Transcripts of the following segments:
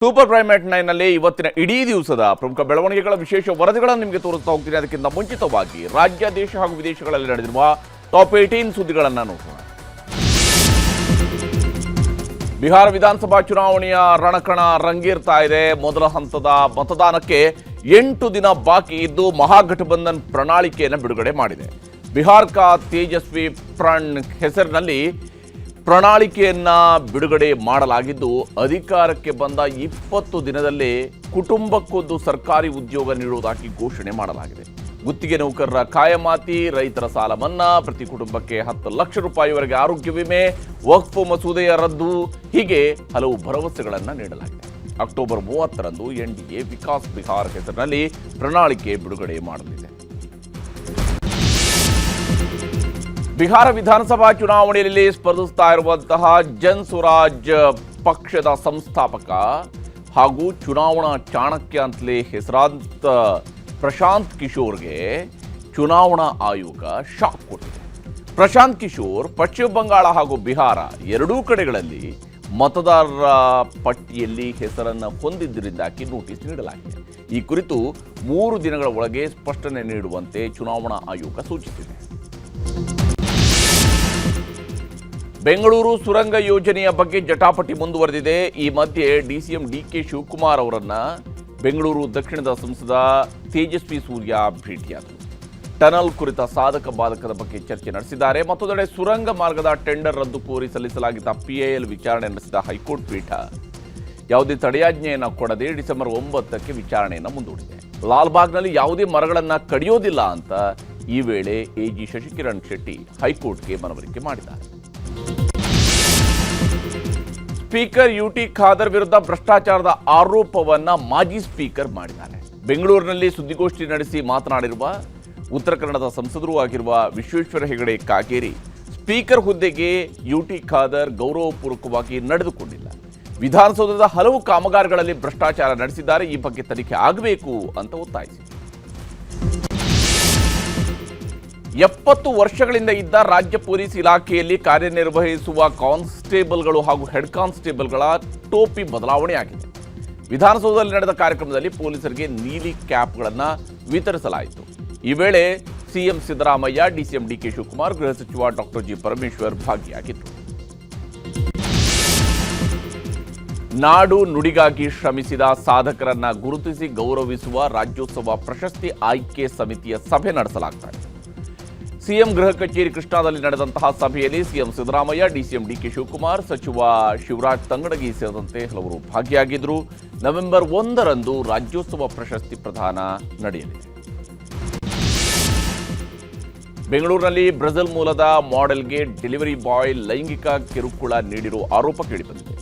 Super prime at 9 ನಲ್ಲಿ ಇವತ್ತಿನ ಇಡೀ ದಿವಸದ ಪ್ರಮುಖ ಬೆಳವಣಿಗೆಗಳ ವಿಶೇಷ ವರದಿಗಳನ್ನು ನಿಮಗೆ ತೋರಿಸ್ತಾ ಹೋಗ್ತೀನಿ. ಅದಕ್ಕಿಂತ ಮುಂಚಿತವಾಗಿ ರಾಜ್ಯ, ದೇಶ ಹಾಗೂ ವಿದೇಶಗಳಲ್ಲಿ ನಡೆದಿರುವ ಟಾಪ್ 18 ಸುದ್ದಿಗಳನ್ನು ನೋಡೋಣ. ಬಿಹಾರ ವಿಧಾನಸಭಾ ಚುನಾವಣೆಯ ರಣಕಣ ರಂಗೇರ್ತಾ ಇದೆ. ಮೊದಲ ಹಂತದ ಮತದಾನಕ್ಕೆ 8 ದಿನ ಬಾಕಿ ಇದ್ದು ಮಹಾಗಠಬಂಧನ್ ಪ್ರಣಾಳಿಕೆಯನ್ನು ಬಿಡುಗಡೆ ಮಾಡಿದೆ. ಬಿಹಾರ್ ಕಾ ತೇಜಸ್ವಿ ಪ್ರಣ್ ಹೆಸರಿನಲ್ಲಿ ಪ್ರಣಾಳಿಕೆಯನ್ನ ಬಿಡುಗಡೆ ಮಾಡಲಾಗಿದ್ದು, ಅಧಿಕಾರಕ್ಕೆ ಬಂದ 20 ದಿನದಲ್ಲೇ ಕುಟುಂಬಕ್ಕೊಂದು ಸರ್ಕಾರಿ ಉದ್ಯೋಗ ನೀಡುವುದಾಗಿ ಘೋಷಣೆ ಮಾಡಲಾಗಿದೆ. ಗುತ್ತಿಗೆ ನೌಕರರ ಕಾಯಮಾತಿ, ರೈತರ ಸಾಲ ಮನ್ನಾ, ಪ್ರತಿ ಕುಟುಂಬಕ್ಕೆ 10 ಲಕ್ಷ ರೂಪಾಯಿವರೆಗೆ ಆರೋಗ್ಯ ವಿಮೆ, ವಕ್ಫ್ ಮಸೂದೆಯ ರದ್ದು, ಹೀಗೆ ಹಲವು ಭರವಸೆಗಳನ್ನು ನೀಡಲಾಗಿದೆ. ಅಕ್ಟೋಬರ್ 30ರಂದು ಎನ್ಡಿಎ ವಿಕಾಸ್ ಬಿಹಾರ್ ಹೆಸರಿನಲ್ಲಿ ಪ್ರಣಾಳಿಕೆ ಬಿಡುಗಡೆ ಮಾಡಲಿದೆ. ಬಿಹಾರ ವಿಧಾನಸಭಾ ಚುನಾವಣೆಯಲ್ಲಿ ಸ್ಪರ್ಧಿಸ್ತಾ ಇರುವಂತಹ ಜನ್ ಸ್ವರಾಜ್ ಪಕ್ಷದ ಸಂಸ್ಥಾಪಕ ಹಾಗೂ ಚುನಾವಣಾ ಚಾಣಕ್ಯ ಅಂತಲೇ ಹೆಸರಾಂತ ಪ್ರಶಾಂತ್ ಕಿಶೋರ್ಗೆ ಚುನಾವಣಾ ಆಯೋಗ ಶಾಕ್ ಕೊಟ್ಟಿದೆ. ಪ್ರಶಾಂತ್ ಕಿಶೋರ್ ಪಶ್ಚಿಮ ಬಂಗಾಳ ಹಾಗೂ ಬಿಹಾರ ಎರಡೂ ಕಡೆಗಳಲ್ಲಿ ಮತದಾರರ ಪಟ್ಟಿಯಲ್ಲಿ ಹೆಸರನ್ನು ಹೊಂದಿದ್ದರಿಂದಾಗಿ ನೋಟಿಸ್ ನೀಡಲಾಗಿದೆ. ಈ ಕುರಿತು 3 ದಿನಗಳ ಒಳಗೆ ಸ್ಪಷ್ಟನೆ ನೀಡುವಂತೆ ಚುನಾವಣಾ ಆಯೋಗ ಸೂಚಿಸಿದೆ. ಬೆಂಗಳೂರು ಸುರಂಗ ಯೋಜನೆಯ ಬಗ್ಗೆ ಜಟಾಪಟಿ ಮುಂದುವರೆದಿದೆ. ಈ ಮಧ್ಯೆ ಡಿಸಿಎಂ ಡಿಕೆ ಶಿವಕುಮಾರ್ ಅವರನ್ನ ಬೆಂಗಳೂರು ದಕ್ಷಿಣದ ಸಂಸದ ತೇಜಸ್ವಿ ಸೂರ್ಯ ಭೇಟಿಯಾದರು. ಟನಲ್ ಕುರಿತ ಸಾಧಕ ಬಾಧಕದ ಬಗ್ಗೆ ಚರ್ಚೆ ನಡೆಸಿದ್ದಾರೆ. ಮತ್ತೊಂದೆಡೆ ಸುರಂಗ ಮಾರ್ಗದ ಟೆಂಡರ್ ರದ್ದು ಕೋರಿ ಸಲ್ಲಿಸಲಾಗಿದ್ದ ಪಿಐಎಲ್ ವಿಚಾರಣೆ ನಡೆಸಿದ ಹೈಕೋರ್ಟ್ ಪೀಠ ಯಾವುದೇ ತಡೆಯಾಜ್ಞೆಯನ್ನು ಕೊಡದೆ ಡಿಸೆಂಬರ್ 9ಕ್ಕೆ ವಿಚಾರಣೆಯನ್ನು ಮುಂದೂಡಿದೆ. ಲಾಲ್ಬಾಗ್ನಲ್ಲಿ ಯಾವುದೇ ಮರಗಳನ್ನು ಕಡಿಯೋದಿಲ್ಲ ಅಂತ ಈ ವೇಳೆ ಎಜಿ ಶಶಿಕಿರಣ್ ಶೆಟ್ಟಿ ಹೈಕೋರ್ಟ್ಗೆ ಮನವರಿಕೆ ಮಾಡಿದ್ದಾರೆ. ಸ್ಪೀಕರ್ ಯುಟಿ ಖಾದರ್ ವಿರುದ್ಧ ಭ್ರಷ್ಟಾಚಾರದ ಆರೋಪವನ್ನ ಮಾಜಿ ಸ್ಪೀಕರ್ ಮಾಡಿದ್ದಾರೆ. ಬೆಂಗಳೂರಿನಲ್ಲಿ ಸುದ್ದಿಗೋಷ್ಠಿ ನಡೆಸಿ ಮಾತನಾಡಿರುವ ಉತ್ತರ ಕನ್ನಡದ ಸಂಸದರೂ ಆಗಿರುವ ವಿಶ್ವೇಶ್ವರ ಹೆಗಡೆ ಕಾಗೇರಿ, ಸ್ಪೀಕರ್ ಹುದ್ದೆಗೆ ಯುಟಿ ಖಾದರ್ ಗೌರವಪೂರ್ವಕವಾಗಿ ನಡೆದುಕೊಂಡಿಲ್ಲ. ವಿಧಾನಸೌಧದ ಹಲವು ಕಾಮಗಾರಿಗಳಲ್ಲಿ ಭ್ರಷ್ಟಾಚಾರ ನಡೆಸಿದ್ದಾರೆ. ಈ ಬಗ್ಗೆ ತನಿಖೆ ಆಗಬೇಕು ಅಂತ ಒತ್ತಾಯಿಸಿದರು. 70 ವರ್ಷಗಳಿಂದ ಇದ್ದ ರಾಜ್ಯ ಪೊಲೀಸ್ ಇಲಾಖೆಯಲ್ಲಿ ಕಾರ್ಯನಿರ್ವಹಿಸುವ ಕಾನ್ಸ್ಟೇಬಲ್ಗಳು ಹಾಗೂ ಹೆಡ್ ಕಾನ್ಸ್ಟೇಬಲ್ಗಳ ಟೋಪಿ ಬದಲಾವಣೆಯಾಗಿದೆ. ವಿಧಾನಸೌಧದಲ್ಲಿ ನಡೆದ ಕಾರ್ಯಕ್ರಮದಲ್ಲಿ ಪೊಲೀಸರಿಗೆ ನೀಲಿ ಕ್ಯಾಪ್ಗಳನ್ನು ವಿತರಿಸಲಾಯಿತು. ಈ ವೇಳೆ ಸಿಎಂ ಸಿದ್ದರಾಮಯ್ಯ, ಡಿಸಿಎಂ ಡಿಕೆ ಶಿವಕುಮಾರ್, ಗೃಹ ಸಚಿವ ಡಾಕ್ಟರ್ ಜಿ ಪರಮೇಶ್ವರ್ ಭಾಗಿಯಾಗಿದ್ದರು. ನಾಡು ನುಡಿಗಾಗಿ ಶ್ರಮಿಸಿದ ಸಾಧಕರನ್ನ ಗುರುತಿಸಿ ಗೌರವಿಸುವ ರಾಜ್ಯೋತ್ಸವ ಪ್ರಶಸ್ತಿ ಆಯ್ಕೆ ಸಮಿತಿಯ ಸಭೆ ನಡೆಸಲಾಗುತ್ತದೆ. ಸಿಎಂ ಗೃಹ ಕಚೇರಿ ಕೃಷ್ಣಾದಲ್ಲಿ ನಡೆದಂತಹ ಸಭೆಯಲ್ಲಿ ಸಿಎಂ ಸಿದ್ದರಾಮಯ್ಯ, ಡಿಸಿಎಂ ಡಿಕೆ ಶಿವಕುಮಾರ್, ಸಚಿವ ಶಿವರಾಜ್ ತಂಗಡಗಿ ಸೇರಿದಂತೆ ಹಲವರು ಭಾಗಿಯಾಗಿದ್ದರು. ನವೆಂಬರ್ 1ರಂದು ರಾಜ್ಯೋತ್ಸವ ಪ್ರಶಸ್ತಿ ಪ್ರದಾನ ನಡೆಯಲಿದೆ. ಬೆಂಗಳೂರಿನಲ್ಲಿ ಬ್ರೆಜಿಲ್ ಮೂಲದ ಮಾಡೆಲ್ಗೆ ಡೆಲಿವರಿ ಬಾಯ್ ಲೈಂಗಿಕ ಕಿರುಕುಳ ನೀಡಿರುವ ಆರೋಪ ಕೇಳಿಬಂದಿದೆ.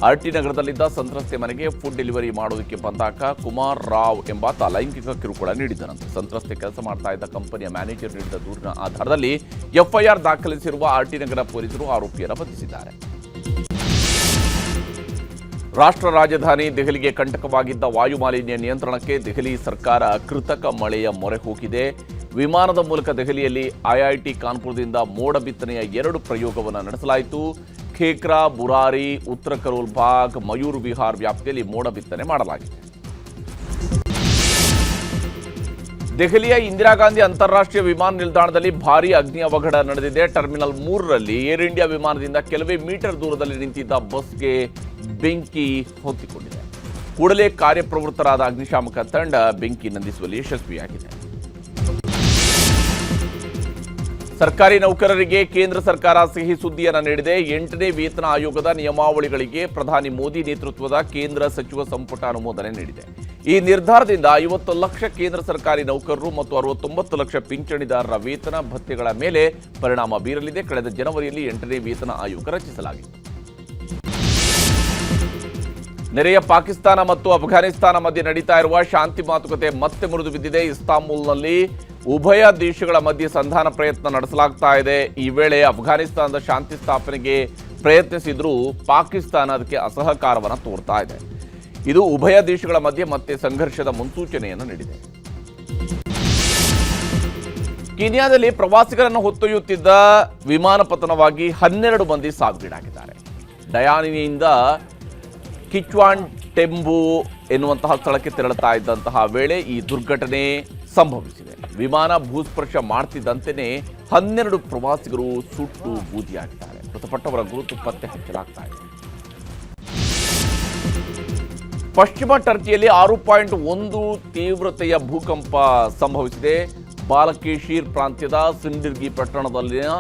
ಆರ್ಟಿ ನಗರದಲ್ಲಿದ್ದ ಸಂತ್ರಸ್ತೆ ಮನೆಗೆ ಫುಡ್ ಡೆಲಿವರಿ ಮಾಡೋದಕ್ಕೆ ಬಂದಾಗ ಕುಮಾರ್ ರಾವ್ ಎಂಬಾತ ಲೈಂಗಿಕ ಕಿರುಕುಳ ನೀಡಿದ್ದರಂತೆ. ಸಂತ್ರಸ್ತೆ ಕೆಲಸ ಮಾಡ್ತಾ ಇದ್ದ ಕಂಪನಿಯ ಮ್ಯಾನೇಜರ್ ನೀಡಿದ ದೂರಿನ ಆಧಾರದಲ್ಲಿ ಎಫ್ಐಆರ್ ದಾಖಲಿಸಿರುವ ಆರ್ಟಿ ನಗರ ಪೊಲೀಸರು ಆರೋಪಿಯನ್ನು ಬಂಧಿಸಿದ್ದಾರೆ. ರಾಷ್ಟ್ರ ರಾಜಧಾನಿ ದೆಹಲಿಗೆ ಕಂಟಕವಾಗಿದ್ದ ವಾಯು ಮಾಲಿನ್ಯ ನಿಯಂತ್ರಣಕ್ಕೆ ದೆಹಲಿ ಸರ್ಕಾರ ಕೃತಕ ಮಳೆಯ ಮೊರೆ ಹೋಗಿದೆ. ವಿಮಾನದ ಮೂಲಕ ದೆಹಲಿಯಲ್ಲಿ ಐಐಟಿ ಕಾನ್ಪುರದಿಂದ ಮೋಡ ಬಿತ್ತನೆಯ 2 ಪ್ರಯೋಗವನ್ನು ನಡೆಸಲಾಯಿತು. ಖೇಕ್ರಾ, ಬುರಾರಿ, ಉತ್ತರ ಕರೋಲ್ ಬಾಗ್, ಮಯೂರ್ ವಿಹಾರ್ ವ್ಯಾಪ್ತಿಯಲ್ಲಿ ಮೋಡ ಬಿತ್ತನೆ ಮಾಡಲಾಗಿದೆ. ದೆಹಲಿಯ ಇಂದಿರಾ ಗಾಂಧಿ ಅಂತಾರಾಷ್ಟ್ರೀಯ ವಿಮಾನ ನಿಲ್ದಾಣದಲ್ಲಿ ಭಾರೀ ಅಗ್ನಿ ಅವಘಡ ನಡೆದಿದೆ. ಟರ್ಮಿನಲ್ 3ರಲ್ಲಿ ಏರ್ ಇಂಡಿಯಾ ವಿಮಾನದಿಂದ ಕೆಲವೇ ಮೀಟರ್ ದೂರದಲ್ಲಿ ನಿಂತಿದ್ದ ಬಸ್ಗೆ ಬೆಂಕಿ ಹೊತ್ತಿಕೊಂಡಿದೆ. ಕೂಡಲೇ ಕಾರ್ಯಪ್ರವೃತ್ತರಾದ ಅಗ್ನಿಶಾಮಕ ತಂಡ ಬೆಂಕಿ ನಂದಿಸುವಲ್ಲಿ ಯಶಸ್ವಿಯಾಗಿದೆ. ಸರ್ಕಾರಿ ನೌಕರರಿಗೆ ಕೇಂದ್ರ ಸರ್ಕಾರ ಸಿಹಿ ಸುದ್ದಿಯನ್ನು ನೀಡಿದೆ. 8ನೇ ವೇತನ ಆಯೋಗದ ನಿಯಮಾವಳಿಗಳಿಗೆ ಪ್ರಧಾನಿ ಮೋದಿ ನೇತೃತ್ವದ ಕೇಂದ್ರ ಸಚಿವ ಸಂಪುಟ ಅನುಮೋದನೆ ನೀಡಿದೆ. ಈ ನಿರ್ಧಾರದಿಂದ 50 ಲಕ್ಷ ಕೇಂದ್ರ ಸರ್ಕಾರಿ ನೌಕರರು ಮತ್ತು 69 ಲಕ್ಷ ಪಿಂಚಣಿದಾರರ ವೇತನ ಭತ್ಯೆಗಳ ಮೇಲೆ ಪರಿಣಾಮ ಬೀರಲಿದೆ. ಕಳೆದ ಜನವರಿಯಲ್ಲಿ 8ನೇ ವೇತನ ಆಯೋಗ ರಚಿಸಲಾಗಿತ್ತು. ನೆರೆಯ ಪಾಕಿಸ್ತಾನ ಮತ್ತು ಅಫ್ಘಾನಿಸ್ತಾನ ಮಧ್ಯೆ ನಡೀತಾ ಇರುವ ಶಾಂತಿ ಮಾತುಕತೆ ಮತ್ತೆ ಮುರಿದು ಬಿದ್ದಿದೆ. ಇಸ್ತಾಂಬುಲ್ನಲ್ಲಿ ಉಭಯ ದೇಶಗಳ ಮಧ್ಯೆ ಸಂಧಾನ ಪ್ರಯತ್ನ ನಡೆಸಲಾಗ್ತಾ ಇದೆ. ಈ ವೇಳೆ ಅಫ್ಘಾನಿಸ್ತಾನದ ಶಾಂತಿ ಸ್ಥಾಪನೆಗೆ ಪ್ರಯತ್ನಿಸಿದ್ರೂ ಪಾಕಿಸ್ತಾನ ಅದಕ್ಕೆ ಅಸಹಕಾರವನ್ನು ತೋರ್ತಾ ಇದೆ. ಇದು ಉಭಯ ದೇಶಗಳ ಮಧ್ಯೆ ಮತ್ತೆ ಸಂಘರ್ಷದ ಮುನ್ಸೂಚನೆಯನ್ನು ನೀಡಿದೆ. ಕೀನ್ಯಾದಲ್ಲಿ ಪ್ರವಾಸಿಗರನ್ನು ಹೊತ್ತೊಯ್ಯುತ್ತಿದ್ದ ವಿಮಾನ ಪತನವಾಗಿ 12 ಮಂದಿ ಸಾವಿಗೀಡಾಗಿದ್ದಾರೆ. ಡಯಾನಿನಿಂದ ಕಿಚ್ವಾನ್ ಟೆಂಬು ಎನ್ನುವಂತಹ ಸ್ಥಳಕ್ಕೆ ತೆರಳುತ್ತಾ ಇದ್ದಂತಹ ವೇಳೆ ಈ ದುರ್ಘಟನೆ ಸಂಭವಿಸಿದೆ. ವಿಮಾನ ಭೂಸ್ಪರ್ಶ ಮಾಡ್ತಿದ್ದಂತೆಯೇ 12 ಪ್ರವಾಸಿಗರು ಸುಟ್ಟು ಬೂದಿಯಾಗಿದ್ದಾರೆ. ಮೃತಪಟ್ಟವರ ಗುರುತು ಪತ್ತೆ ಹಚ್ಚಲಾಗ್ತಾ ಇದೆ. ಪಶ್ಚಿಮ ಟರ್ಕಿಯಲ್ಲಿ 6.1 ತೀವ್ರತೆಯ ಭೂಕಂಪ ಸಂಭವಿಸಿದೆ. ಬಾಲಕೇಶೀರ್ ಪ್ರಾಂತ್ಯದ ಸಿಂಡಿರ್ಗಿ ಪಟ್ಟಣದಲ್ಲಿನ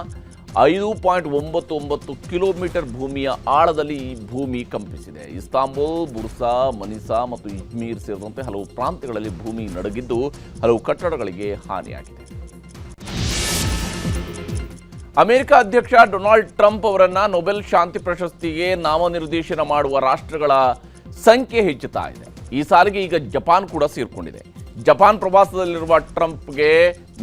5.99 ಕಿಲೋಮೀಟರ್ ಭೂಮಿಯ ಆಳದಲ್ಲಿ ಈ ಭೂಮಿ ಕಂಪಿಸಿದೆ. ಇಸ್ತಾಂಬುಲ್, ಬುರ್ಸಾ, ಮನಿಸಾ ಮತ್ತು ಇಜ್ಮೀರ್ ಸೇರಿದಂತೆ ಹಲವು ಪ್ರಾಂತ್ಯಗಳಲ್ಲಿ ಭೂಮಿ ನಡುಗಿದ್ದು ಹಲವು ಕಟ್ಟಡಗಳಿಗೆ ಹಾನಿಯಾಗಿದೆ. ಅಮೆರಿಕ ಅಧ್ಯಕ್ಷ ಡೊನಾಲ್ಡ್ ಟ್ರಂಪ್ ಅವರನ್ನ ನೊಬೆಲ್ ಶಾಂತಿ ಪ್ರಶಸ್ತಿಗೆ ನಾಮನಿರ್ದೇಶನ ಮಾಡುವ ರಾಷ್ಟ್ರಗಳ ಸಂಖ್ಯೆ ಹೆಚ್ಚುತ್ತಾ ಇದೆ. ಈ ಸಾಲಿಗೆ ಈಗ ಜಪಾನ್ ಕೂಡ ಸೇರಿಕೊಂಡಿದೆ. ಜಪಾನ್ ಪ್ರವಾಸದಲ್ಲಿರುವ ಟ್ರಂಪ್ಗೆ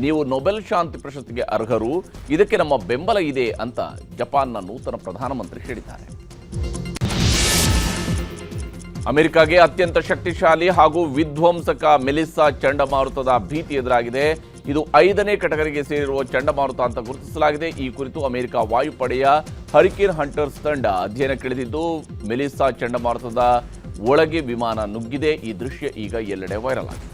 ನೀವು ನೊಬೆಲ್ ಶಾಂತಿ ಪ್ರಶಸ್ತಿಗೆ ಅರ್ಹರು, ಇದಕ್ಕೆ ನಮ್ಮ ಬೆಂಬಲ ಇದೆ ಅಂತ ಜಪಾನ್ನ ನೂತನ ಪ್ರಧಾನಮಂತ್ರಿ ಹೇಳಿದ್ದಾರೆ. ಅಮೆರಿಕಾಗೆ ಅತ್ಯಂತ ಶಕ್ತಿಶಾಲಿ ಹಾಗೂ ವಿಧ್ವಂಸಕ ಮೆಲಿಸಾ ಚಂಡಮಾರುತದ ಭೀತಿ ಎದುರಾಗಿದೆ. ಇದು 5ನೇ ಕೆಟಗರಿಗೆ ಸೇರಿರುವ ಚಂಡಮಾರುತ ಅಂತ ಗುರುತಿಸಲಾಗಿದೆ. ಈ ಕುರಿತು ಅಮೆರಿಕ ವಾಯುಪಡೆಯ ಹರಿಕೇನ್ ಹಂಟರ್ಸ್ ತಂಡ ಅಧ್ಯಯನಕ್ಕಿಳಿದಿದ್ದು ಮೆಲಿಸಾ ಚಂಡಮಾರುತದ ಒಳಗೆ ವಿಮಾನ ನುಗ್ಗಿದೆ. ಈ ದೃಶ್ಯ ಈಗ ಎಲ್ಲೆಡೆ ವೈರಲ್ ಆಗಿದೆ.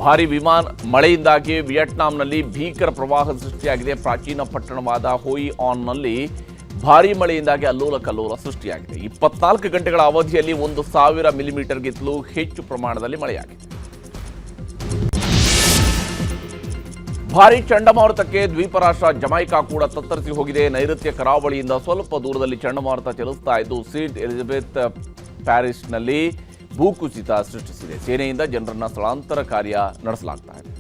ಭಾರಿ ಮಳೆಯಿಂದಾಗಿ ವಿಯೆಟ್ನಾಂನಲ್ಲಿ ಭೀಕರ ಪ್ರವಾಹ ಸೃಷ್ಟಿಯಾಗಿದೆ. ಪ್ರಾಚೀನ ಪಟ್ಟಣವಾದ ಹೋಯಿ ಆನ್ನಲ್ಲಿ ಭಾರೀ ಮಳೆಯಿಂದಾಗಿ ಅಲ್ಲೋಲ ಕಲ್ಲೋಲ ಸೃಷ್ಟಿಯಾಗಿದೆ. 24 ಗಂಟೆಗಳ ಅವಧಿಯಲ್ಲಿ 1000 ಮಿಲಿಮೀಟರ್ಗಿಂತಲೂ ಹೆಚ್ಚು ಪ್ರಮಾಣದಲ್ಲಿ ಮಳೆಯಾಗಿದೆ. ಭಾರೀ ಚಂಡಮಾರುತಕ್ಕೆ ದ್ವೀಪ ರಾಷ್ಟ್ರ ಜಮೈಕಾ ಕೂಡ ತತ್ತರಿಸಿ ಹೋಗಿದೆ. ನೈಋತ್ಯ ಕರಾವಳಿಯಿಂದ ಸ್ವಲ್ಪ ದೂರದಲ್ಲಿ ಚಂಡಮಾರುತ ಚಲಿಸ್ತಾ ಇದ್ದು ಸೇಂಟ್ ಎಲಿಜಬೆತ್ ಪ್ಯಾರಿಸ್ನಲ್ಲಿ ಭೂಕುಸಿತ ಸೃಷ್ಟಿಸಿದೆ. ಸೇನೆಯಿಂದ ಜನರನ್ನ ಸ್ಥಳಾಂತರ ಕಾರ್ಯ ನಡೆಸಲಾಗ್ತಾ ಇದೆ.